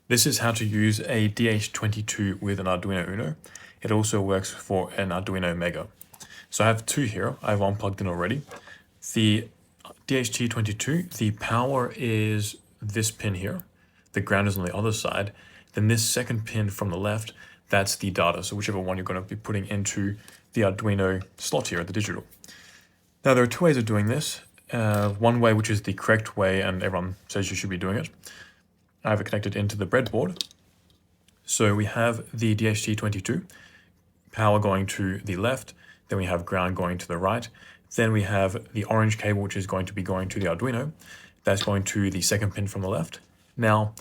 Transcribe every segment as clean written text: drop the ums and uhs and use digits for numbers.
This is how to use a DH22 with an Arduino Uno. It also works for an Arduino Mega. So I have two here. I have one plugged in already. The DHT22, the power is this pin here. The ground is on the other side. Then this second pin from the left, that's the data. So whichever one you're going to be putting into the Arduino slot here, the digital. Now there are two ways of doing this. One way, which is the correct way, and everyone says you should be doing it. I have it connected into the breadboard. So we have the DHT22, power going to the left, then we have ground going to the right, then we have the orange cable, which is going to be going to the Arduino. That's going to the second pin from the left. Now,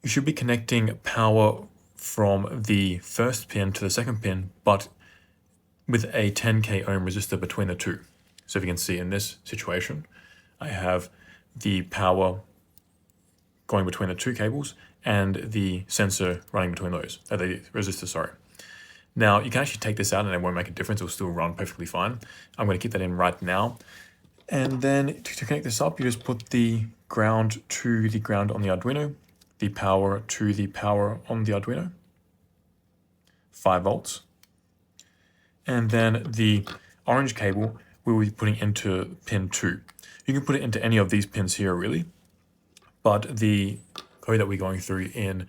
you should be connecting power from the first pin to the second pin, but with a 10k ohm resistor between the two. So if you can see in this situation, I have the power going between the two cables and the sensor running between those, the resistor, sorry. Now you can actually take this out and it won't make a difference, it'll still run perfectly fine. I'm going to keep that in right now. And then to connect this up, you just put the ground to the ground on the Arduino, the power to the power on the Arduino, 5 volts. And then the orange cable we will be putting into pin 2. You can put it into any of these pins here really, but the code that we're going through in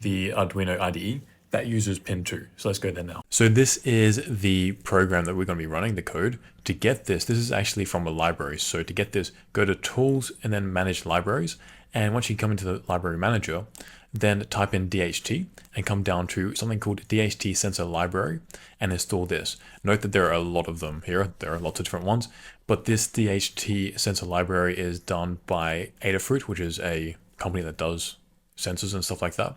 the Arduino IDE, that uses pin 2. So let's go there now. So this is the program that we're going to be running, the code. To get this is actually from a library. So to get this, go to Tools and then Manage Libraries. And once you come into the Library Manager, then type in DHT and come down to something called DHT Sensor Library and install this. Note that there are a lot of them here. There are lots of different ones, but this DHT Sensor Library is done by Adafruit, which is a company that does sensors and stuff like that.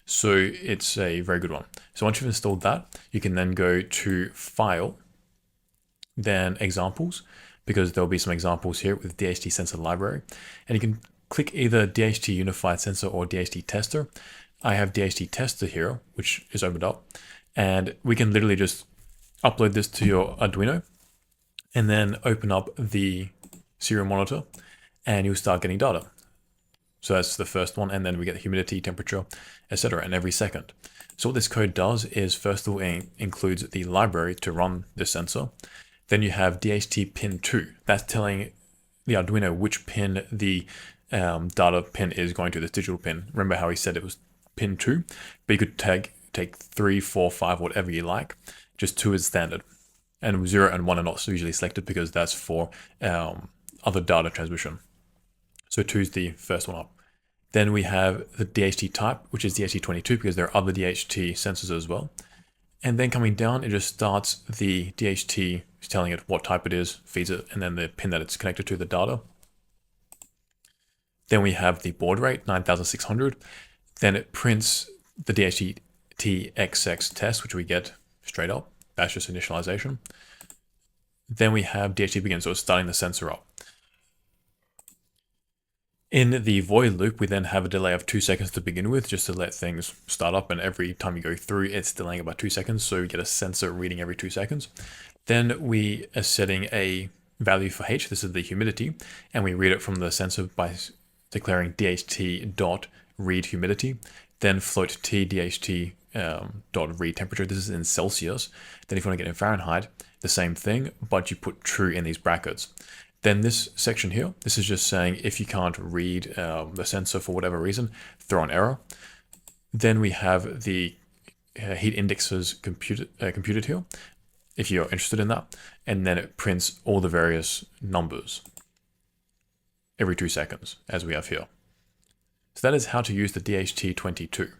So it's a very good one. So once you've installed that, you can then go to File, then Examples, because there'll be some examples here with DHT Sensor Library. And you can click either DHT Unified Sensor or DHT Tester. I have DHT Tester here, which is opened up. And we can literally just upload this to your Arduino and then open up the serial monitor and you'll start getting data. So that's the first one, and then we get the humidity, temperature, etc. and every second. So what this code does is, first of all, it includes the library to run this sensor. Then you have DHT pin 2. That's telling the Arduino which pin the data pin is going to, this digital pin. Remember how he said it was pin 2? But you could take 3, 4, 5, whatever you like. Just 2 is standard. And 0 and 1 are not usually selected because that's for other data transmission. So 2 is the first one up. Then we have the DHT type, which is DHT22, because there are other DHT sensors as well. And then coming down, it just starts the DHT, telling it what type it is, feeds it, and then the pin that it's connected to, the data. Then we have the baud rate, 9600. Then it prints the DHT-XX test, which we get straight up. That's just initialization. Then we have DHT begin, so it's starting the sensor up. In the void loop, we then have a delay of 2 seconds to begin with, just to let things start up, and every time you go through, it's delaying about 2 seconds, so we get a sensor reading every 2 seconds. Then we are setting a value for H, this is the humidity, and we read it from the sensor by declaring DHT.read humidity, then float T DHT dot read temperature, this is in Celsius. Then if you want to get in Fahrenheit, the same thing, but you put true in these brackets. Then this section here, this is just saying if you can't read the sensor for whatever reason, throw an error. Then we have the heat indexes computed here, if you're interested in that. And then it prints all the various numbers every 2 seconds, as we have here. So that is how to use the DHT22.